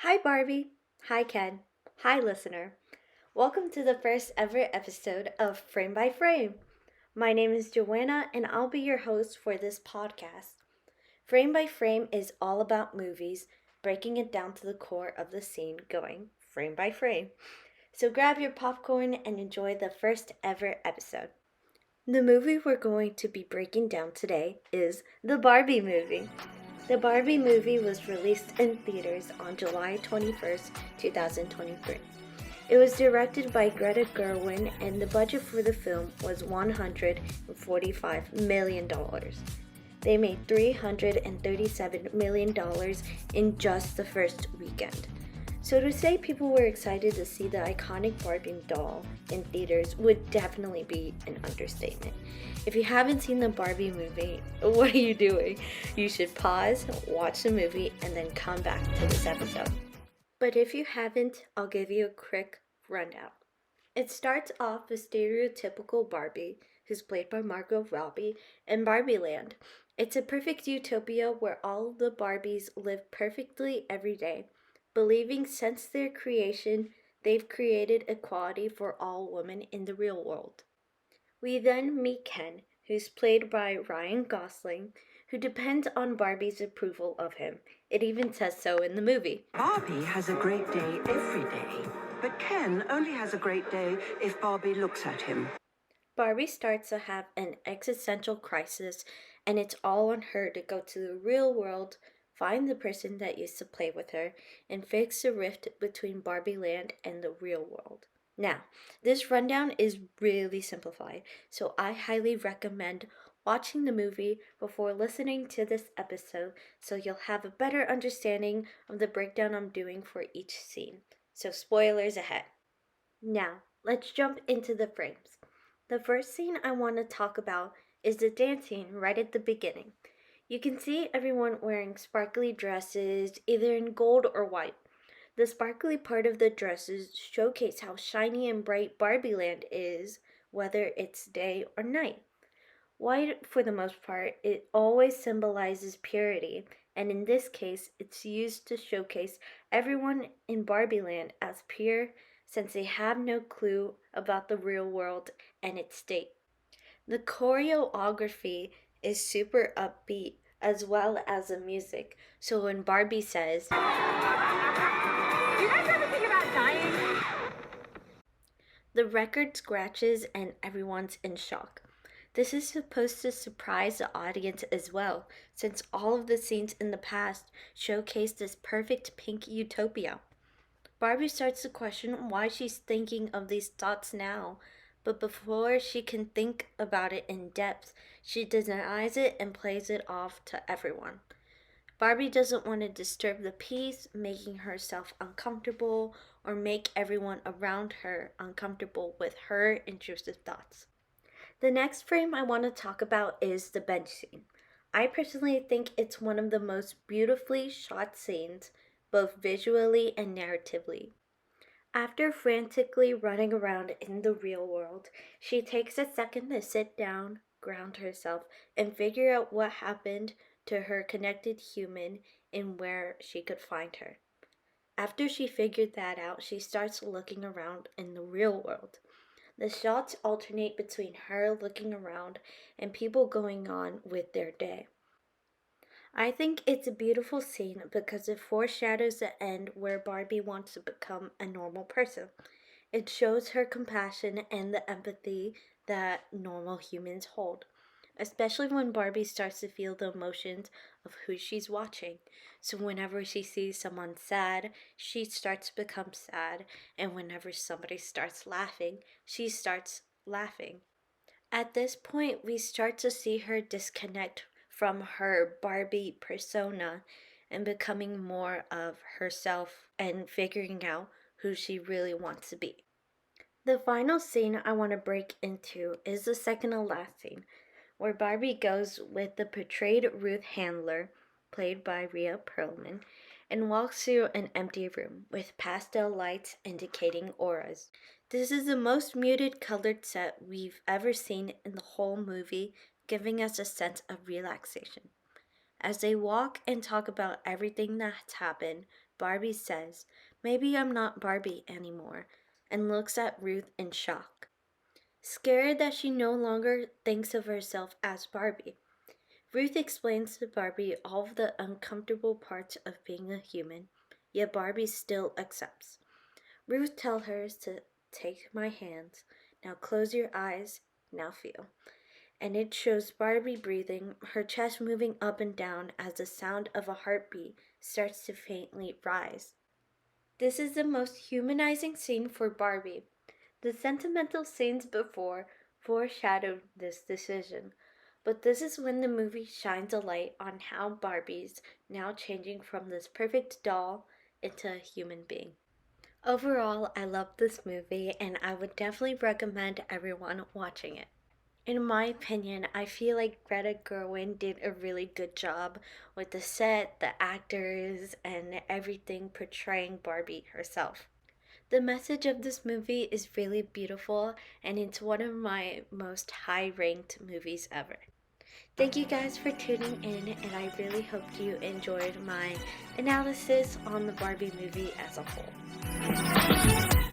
Hi, Barbie. Hi, Ken. Hi, listener. Welcome to the first ever episode of Frame by Frame. My name is Joanna, and I'll be your host for this podcast. Frame by Frame is all about movies, breaking it down to the core of the scene, going frame by frame. So grab your popcorn and enjoy the first ever episode. The movie we're going to be breaking down today is the Barbie movie. The Barbie movie was released in theaters on July 21st, 2023. It was directed by Greta Gerwig and the budget for the film was $145 million. They made $337 million in just the first weekend. So to say people were excited to see the iconic Barbie doll in theaters would definitely be an understatement. If you haven't seen the Barbie movie, what are you doing? You should pause, watch the movie, and then come back to this episode. But if you haven't, I'll give you a quick rundown. It starts off with stereotypical Barbie, who's played by Margot Robbie, in Barbie Land. It's a perfect utopia where all the Barbies live perfectly every day, believing since their creation, they've created equality for all women in the real world. We then meet Ken, who's played by Ryan Gosling, who depends on Barbie's approval of him. It even says so in the movie. Barbie has a great day every day, but Ken only has a great day if Barbie looks at him. Barbie starts to have an existential crisis, and it's all on her to go to the real world, find the person that used to play with her, and fix the rift between Barbie Land and the real world. Now, this rundown is really simplified, so I highly recommend watching the movie before listening to this episode so you'll have a better understanding of the breakdown I'm doing for each scene. So, spoilers ahead. Now, let's jump into the frames. The first scene I want to talk about is the dancing right at the beginning. You can see everyone wearing sparkly dresses, either in gold or white. The sparkly part of the dresses showcase how shiny and bright Barbie Land is, whether it's day or night. White, for the most part, it always symbolizes purity, and in this case, it's used to showcase everyone in Barbie Land as pure since they have no clue about the real world and its state. The choreography is super upbeat as well as the music. So when Barbie says, "You guys ever think about dying?" the record scratches and everyone's in shock. This is supposed to surprise the audience as well, since all of the scenes in the past showcase this perfect pink utopia. Barbie starts to question why she's thinking of these thoughts now, but before she can think about it in depth, she denies it and plays it off to everyone. Barbie doesn't want to disturb the peace, making herself uncomfortable or make everyone around her uncomfortable with her intrusive thoughts. The next frame I want to talk about is the bench scene. I personally think it's one of the most beautifully shot scenes, both visually and narratively. After frantically running around in the real world, she takes a second to sit down, ground herself, and figure out what happened to her connected human and where she could find her. After she figured that out, she starts looking around in the real world. The shots alternate between her looking around and people going on with their day. I think it's a beautiful scene because it foreshadows the end where Barbie wants to become a normal person. It shows her compassion and the empathy that normal humans hold, especially when Barbie starts to feel the emotions of who she's watching. So whenever she sees someone sad, she starts to become sad, and whenever somebody starts laughing, she starts laughing. At this point, we start to see her disconnect from her Barbie persona and becoming more of herself and figuring out who she really wants to be. The final scene I want to break into is the second to last scene, where Barbie goes with the portrayed Ruth Handler, played by Rhea Perlman, and walks through an empty room with pastel lights indicating auras. This is the most muted colored set we've ever seen in the whole movie, giving us a sense of relaxation. As they walk and talk about everything that's happened, Barbie says, "Maybe I'm not Barbie anymore," and looks at Ruth in shock. Scared that she no longer thinks of herself as Barbie, Ruth explains to Barbie all of the uncomfortable parts of being a human, yet Barbie still accepts. Ruth tells her to take my hands, now close your eyes, now feel. And it shows Barbie breathing, her chest moving up and down as the sound of a heartbeat starts to faintly rise. This is the most humanizing scene for Barbie. The sentimental scenes before foreshadowed this decision, but this is when the movie shines a light on how Barbie's now changing from this perfect doll into a human being. Overall, I love this movie and I would definitely recommend everyone watching it. In my opinion, I feel like Greta Gerwig did a really good job with the set, the actors, and everything portraying Barbie herself. The message of this movie is really beautiful and it's one of my most high ranked movies ever. Thank you guys for tuning in, and I really hope you enjoyed my analysis on the Barbie movie as a whole.